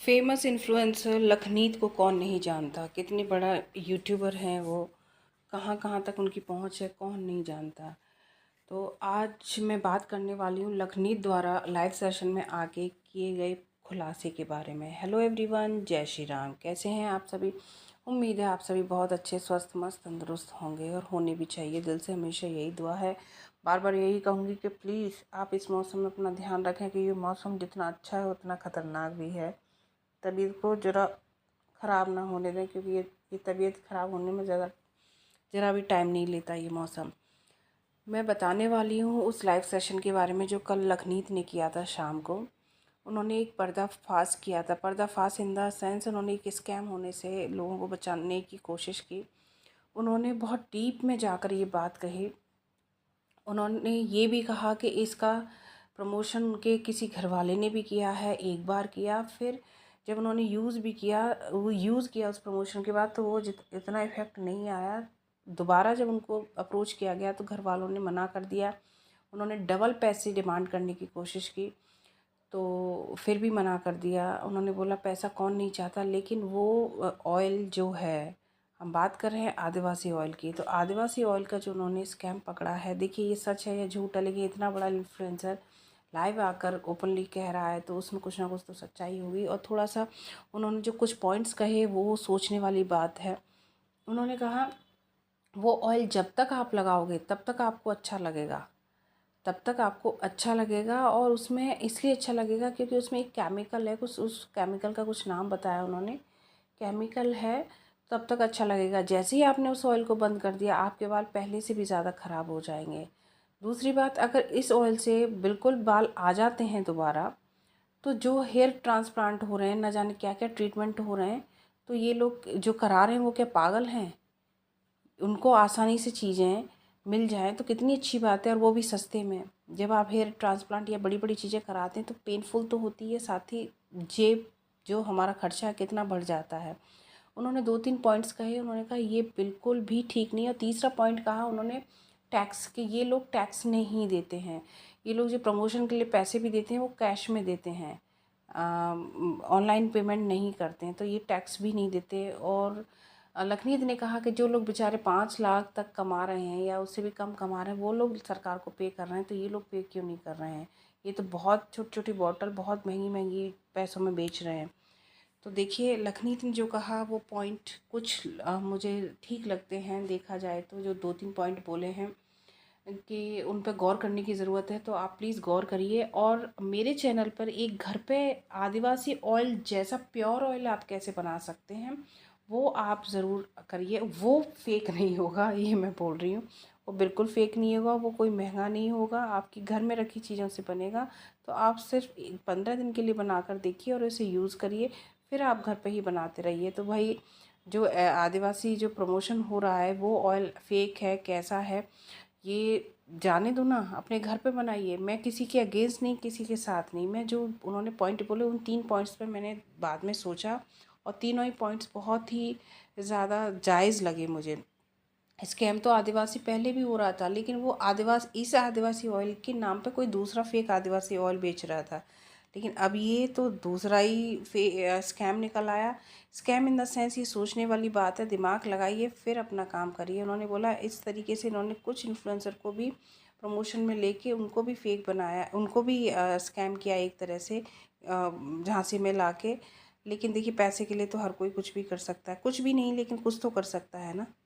Famous influencer Lakhneet को कौन नहीं जानता। कितने बड़ा यूट्यूबर हैं वो। कहाँ कहाँ तक उनकी पहुँच है, कौन नहीं जानता। तो आज मैं बात करने वाली हूँ लखनीत द्वारा लाइव सेशन में आके किए गए खुलासे के बारे में। हेलो एवरीवन, जय श्री राम। कैसे हैं आप सभी? उम्मीद है आप सभी बहुत अच्छे, स्वस्थ, मस्त, तंदुरुस्त होंगे और होने भी चाहिए। दिल से हमेशा यही दुआ है। बार बार यही कहूँगी कि प्लीज़ आप इस मौसम में अपना ध्यान रखें कि ये मौसम जितना अच्छा है उतना ख़तरनाक भी है। तबीयत को ज़रा ख़राब ना होने दें, क्योंकि ये तबीयत ख़राब होने में ज़रा भी टाइम नहीं लेता ये मौसम। मैं बताने वाली हूँ उस लाइव सेशन के बारे में जो कल लखनीत ने किया था शाम को। उन्होंने एक पर्दाफाश किया था। पर्दाफाश इन द सेंस उन्होंने एक स्कैम होने से लोगों को बचाने की कोशिश की। उन्होंने बहुत डीप में जाकर ये बात कही। उन्होंने ये भी कहा कि इसका प्रमोशन उनके किसी घरवाले ने भी किया है, एक बार किया, फिर जब उन्होंने यूज़ भी किया, वो यूज़ किया उस प्रमोशन के बाद, तो वो इतना इफ़ेक्ट नहीं आया। दोबारा जब उनको अप्रोच किया गया तो घर वालों ने मना कर दिया। उन्होंने डबल पैसे डिमांड करने की कोशिश की तो फिर भी मना कर दिया। उन्होंने बोला पैसा कौन नहीं चाहता, लेकिन वो ऑयल जो है, हम बात कर रहे हैं आदिवासी ऑयल की, तो आदिवासी ऑयल का जो उन्होंने स्कैम पकड़ा है, देखिए ये सच है या झूठ है, लेकिन इतना बड़ा इन्फ्लुएंसर लाइव आकर ओपनली कह रहा है तो उसमें कुछ ना कुछ तो सच्चाई होगी। और थोड़ा सा उन्होंने जो कुछ पॉइंट्स कहे वो सोचने वाली बात है। उन्होंने कहा वो ऑयल जब तक आप लगाओगे तब तक आपको अच्छा लगेगा, तब तक आपको अच्छा लगेगा, और उसमें इसलिए अच्छा लगेगा क्योंकि उसमें एक केमिकल है, कुछ उस केमिकल का कुछ नाम बताया उन्होंने, केमिकल है, तब तक अच्छा लगेगा। जैसे ही आपने उस ऑयल को बंद कर दिया, आपके बाल पहले से भी ज़्यादा ख़राब हो जाएंगे। दूसरी बात, अगर इस ऑयल से बिल्कुल बाल आ जाते हैं दोबारा, तो जो हेयर ट्रांसप्लांट हो रहे हैं, न जाने क्या क्या ट्रीटमेंट हो रहे हैं, तो ये लोग जो करा रहे हैं वो क्या पागल हैं? उनको आसानी से चीज़ें मिल जाएँ तो कितनी अच्छी बात है, और वो भी सस्ते में। जब आप हेयर ट्रांसप्लांट या बड़ी बड़ी चीज़ें कराते हैं तो पेनफुल तो होती है, साथ ही जेब जो हमारा खर्चा है कितना बढ़ जाता है। उन्होंने 2-3 पॉइंट्स कहे। उन्होंने कहा ये बिल्कुल भी ठीक नहीं है। और तीसरा पॉइंट कहा उन्होंने टैक्स, कि ये लोग टैक्स नहीं देते हैं। ये लोग जो प्रमोशन के लिए पैसे भी देते हैं वो कैश में देते हैं, ऑनलाइन पेमेंट नहीं करते हैं, तो ये टैक्स भी नहीं देते। और लखनीत ने कहा कि जो लोग बेचारे 5 लाख तक कमा रहे हैं या उससे भी कम कमा रहे हैं, वो लोग सरकार को पे कर रहे हैं, तो ये लोग पे क्यों नहीं कर रहे हैं? ये तो बहुत छोटी छोटी बॉटल बहुत महंगी महंगी पैसों में बेच रहे हैं। तो देखिए लखनीत ने जो कहा वो पॉइंट कुछ मुझे ठीक लगते हैं। देखा जाए तो जो 2-3 पॉइंट बोले हैं कि उन पर गौर करने की ज़रूरत है, तो आप प्लीज़ गौर करिए। और मेरे चैनल पर एक घर पे आदिवासी ऑयल जैसा प्योर ऑयल आप कैसे बना सकते हैं वो आप ज़रूर करिए। वो फेक नहीं होगा, ये मैं बोल रही हूँ। वो बिल्कुल फेक नहीं होगा, वो कोई महंगा नहीं होगा, आपकी घर में रखी चीज़ों से बनेगा। तो आप सिर्फ 15 दिन के लिए बना कर देखिए और इसे यूज़ करिए, फिर आप घर पे ही बनाते रहिए। तो भाई जो आदिवासी जो प्रमोशन हो रहा है वो ऑयल फेक है, कैसा है ये जाने दो ना, अपने घर पे बनाइए। मैं किसी के अगेंस्ट नहीं, किसी के साथ नहीं। मैं जो उन्होंने पॉइंट बोले उन 3 पॉइंट्स पे मैंने बाद में सोचा, और तीनों ही पॉइंट्स बहुत ही ज़्यादा जायज़ लगे मुझे। स्कैम तो आदिवासी पहले भी हो रहा था, लेकिन वो आदिवासी, इस आदिवासी ऑयल के नाम पे कोई दूसरा फेक आदिवासी ऑयल बेच रहा था, लेकिन अब ये तो दूसरा ही स्कैम निकल आया। स्कैम इन द सेंस, ये सोचने वाली बात है, दिमाग लगाइए फिर अपना काम करिए। उन्होंने बोला इस तरीके से इन्होंने कुछ इन्फ्लुएंसर को भी प्रमोशन में लेके उनको भी फेक बनाया, उनको भी स्कैम किया एक तरह से, झांसे में लाके। लेकिन देखिए पैसे के लिए तो हर कोई कुछ भी कर सकता है, कुछ भी नहीं लेकिन कुछ तो कर सकता है ना।